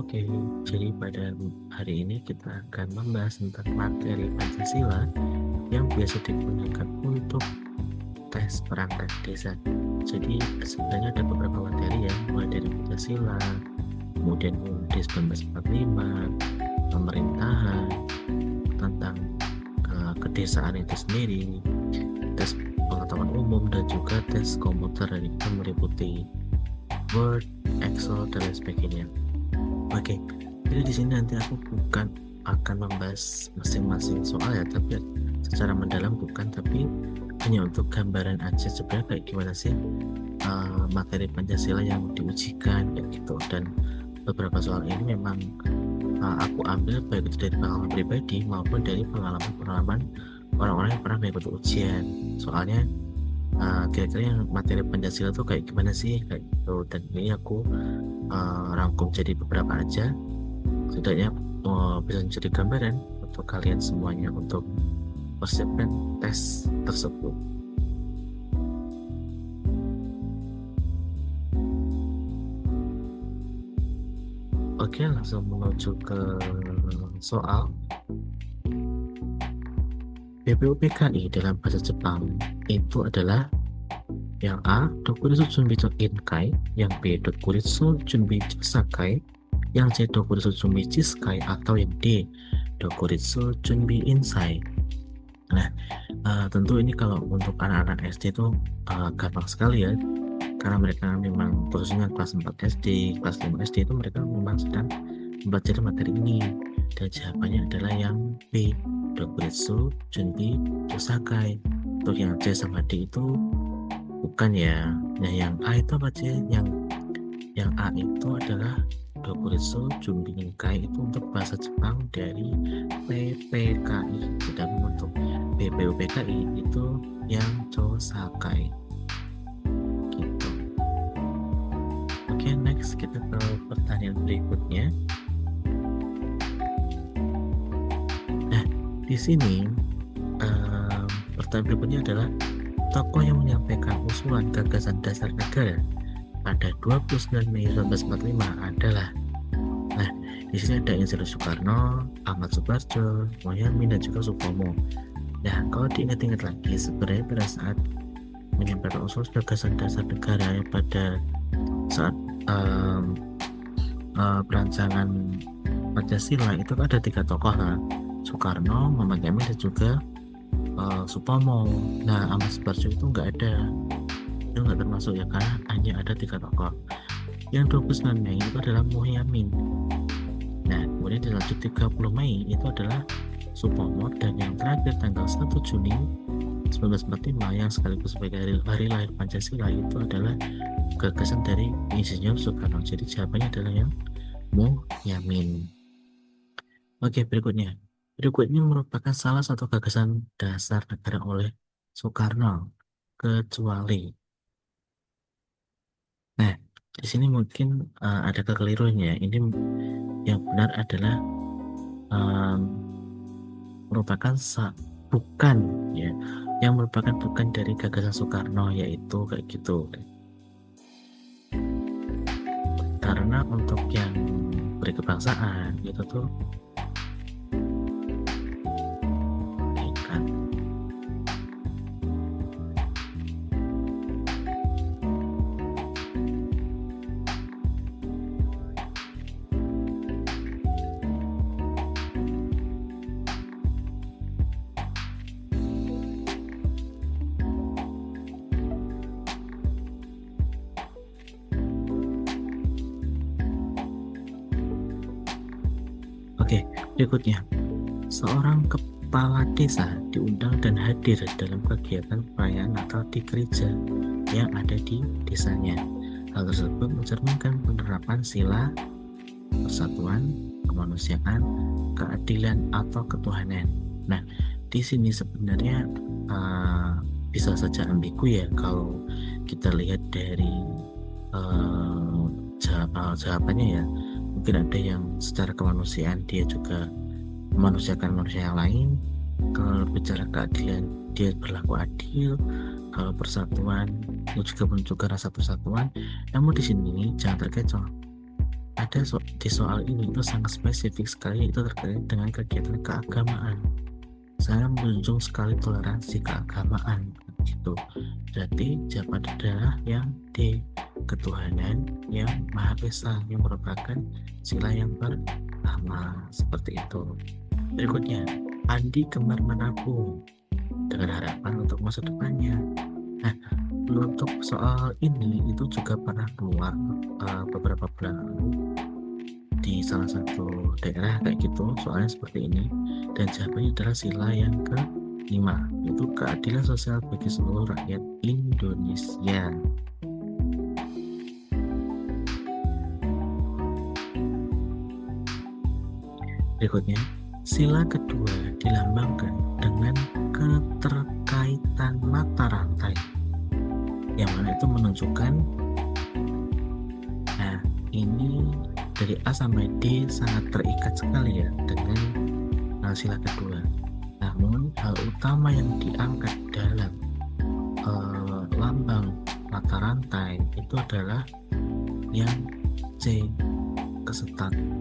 Oke, jadi pada hari ini kita akan membahas tentang materi Pancasila yang biasa digunakan untuk tes perangkat desa. Jadi sebenarnya ada beberapa materi ya, mulai dari Pancasila, kemudian UUD 1945, pemerintahan, tentang kedesaan itu sendiri, tes pengetahuan umum, dan juga tes komputer yang meliputi Word, Excel, dan lain sebagainya. Oke, jadi di sini nanti aku bukan akan membahas masing-masing soal ya, tapi secara mendalam bukan, tapi hanya untuk gambaran aja sebenarnya kayak gimana sih materi Pancasila yang diujikan kayak gitu. Dan beberapa soal ini memang aku ambil baik itu dari pengalaman pribadi maupun dari pengalaman-pengalaman orang-orang yang pernah mengikuti ujian. Soalnya kira-kira yang materi Pancasila tuh kayak gimana sih kayak gitu, dan ini aku rangkum jadi beberapa aja, setidaknya bisa menjadi gambaran untuk kalian semuanya untuk persiapkan tes tersebut. Oke, langsung menuju ke soal. BPUPKI dalam bahasa Jepang itu adalah yang A. Dokuritsu Junbi Inkai, yang B. Dokuritsu Junbi Sakai, yang C. Dokuritsu Junbi Jiskai, atau yang D. Dokuritsu Junbi Insai. Nah, tentu ini kalau untuk anak-anak SD itu gampang sekali ya, karena mereka memang khususnya kelas 4 SD, kelas 5 SD itu mereka memang sedang mempelajari materi ini, dan jawabannya adalah yang B, Dokuritsu Junbi Sakai. Untuk yang C sama D itu bukan ya. Nah, yang A itu apa C? Yang A itu adalah Dokuritsu Junbi Inkai, itu untuk bahasa Jepang dari PPKI, sedangkan untuk BPUPKI itu yang Chosakai gitu. Oke, next kita ke pertanyaan berikutnya. Nah, di sini pertanyaan berikutnya adalah tokoh yang menyampaikan usulan gagasan dasar negara pada 29 Mei 1945 adalah. Nah, di sini ada Insinyur Soekarno, Ahmad Subarjo, Mohyamin, dan juga Supomo. Nah, kalau diingat-ingat lagi, sebenarnya pada saat menyampaikan usul gagasan dasar negara pada saat perancangan Pancasila itu ada 3 tokoh lah, Soekarno, Muhammad Yamin, dan juga Supomo. Nah, Ahmad Subarjo itu nggak ada, itu nggak termasuk ya, karena hanya ada 3 tokoh. Yang 29 Mei itu adalah Mohyamin. Nah, kemudian dilanjut 30 Mei itu adalah Supomo, dan yang terakhir tanggal 1 Juni 1945 yang sekaligus sebagai hari lahir Pancasila itu adalah gagasan dari Insinyur Soekarno. Jadi jawabannya adalah yang Mohyamin. Oke, berikutnya. Berikutnya merupakan salah satu gagasan dasar negara oleh Soekarno, kecuali. Nah, di sini mungkin ada kekeliruannya. Ini yang benar adalah um, merupakan bukan ya, yang merupakan bukan dari gagasan Soekarno, yaitu kayak gitu. Karena untuk yang berkebangsaan itu tuh kan. Oke, berikutnya. Seorang kepala desa diundang dan hadir dalam kegiatan perayaan Natal di gereja yang ada di desanya. Hal tersebut mencerminkan penerapan sila persatuan, kemanusiaan, keadilan, atau ketuhanan. Nah, di sini sebenarnya bisa saja ambigu ya kalau kita lihat dari jawabannya ya. Mungkin ada yang secara kemanusiaan dia juga memanusiakan manusia yang lain. Kalau bicara keadilan, dia berlaku adil. Kalau persatuan, itu juga menunjukkan rasa persatuan. Namun di sini jangan terkecoh. ada di soal ini itu sangat spesifik sekali, itu terkait dengan kegiatan keagamaan. Saya menunjukkan sekali toleransi keagamaan gitu. Berarti jawaban adalah yang D, ketuhanan yang Maha Esa, yang merupakan sila yang pertama, seperti itu. Berikutnya, Andi gemar menabung dengan harapan untuk masa depannya. Nah, untuk soal ini itu juga pernah keluar beberapa bulan lalu di salah satu daerah kayak gitu, soalnya seperti ini. Dan jawabannya adalah sila yang ke-5, yaitu keadilan sosial bagi seluruh rakyat Indonesia. Berikutnya, sila kedua dilambangkan dengan keterkaitan mata rantai, yang mana itu menunjukkan, nah ini dari A sampai D sangat terikat sekali ya dengan sila kedua. Namun hal utama yang diangkat dalam lambang mata rantai itu adalah yang C,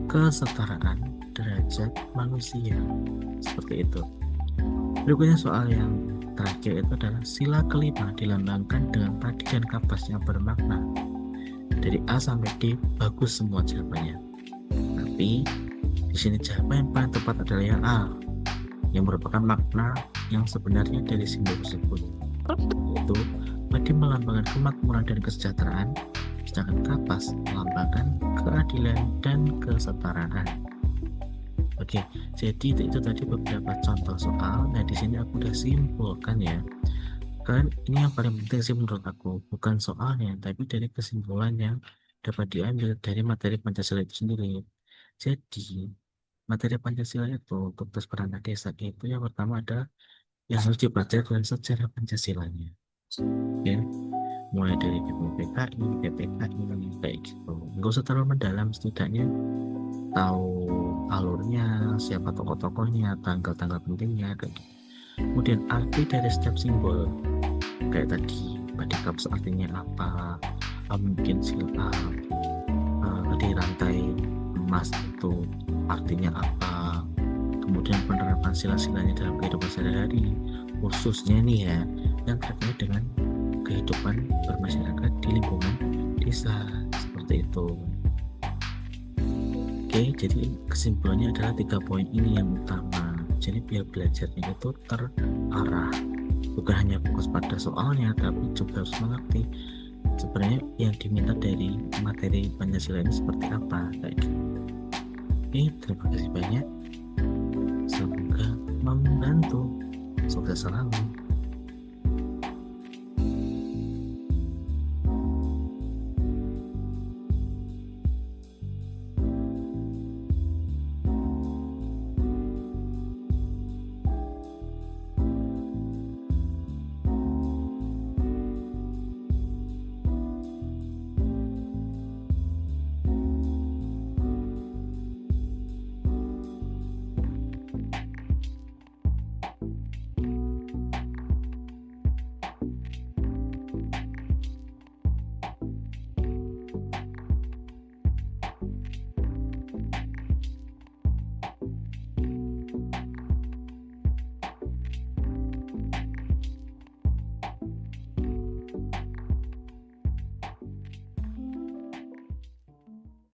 kesetaraan derajat manusia, seperti itu. Berikutnya soal yang terakhir itu adalah sila kelima dilambangkan dengan padi dan kapas yang bermakna. Dari A sampai D bagus semua jawabannya, tapi di sini jawaban yang paling tepat adalah yang A, yang merupakan makna yang sebenarnya dari simbol tersebut, yaitu padi melambangkan kemakmuran dan kesejahteraan, sedangkan kapas melambangkan keadilan dan kesetaraan. Oke, jadi itu tadi beberapa contoh soal. Nah, di sini aku udah simpulkan ya. Kan ini yang paling penting sih menurut aku, bukan soalnya, tapi dari kesimpulan yang dapat diambil dari materi Pancasila itu sendiri. Jadi, materi Pancasila itu untuk tes perangkat desa itu yang pertama adalah yang harus dipelajari adalah sejarah Pancasilanya. Ya, mulai dari BPKI, PPKI, kayak gitu. Nggak usah terlalu mendalam, setidaknya tahu alurnya, siapa tokoh-tokohnya, tanggal-tanggal pentingnya, kayak gitu. Kemudian arti dari setiap simbol, kayak tadi padi kapas artinya apa, mungkin sila di rantai emas itu artinya apa, kemudian penerapan sila-silanya dalam kehidupan sehari-hari, khususnya nih ya yang terkait dengan kehidupan bermasyarakat di lingkungan desa, seperti itu. Oke, jadi kesimpulannya adalah 3 poin ini yang utama. Jadi biar belajarnya itu terarah, bukan hanya fokus pada soalnya, tapi juga harus mengerti sebenarnya yang diminta dari materi Pancasila ini seperti apa, kayak gitu. Oke, terima kasih banyak. Semoga membantu. Sukses selalu.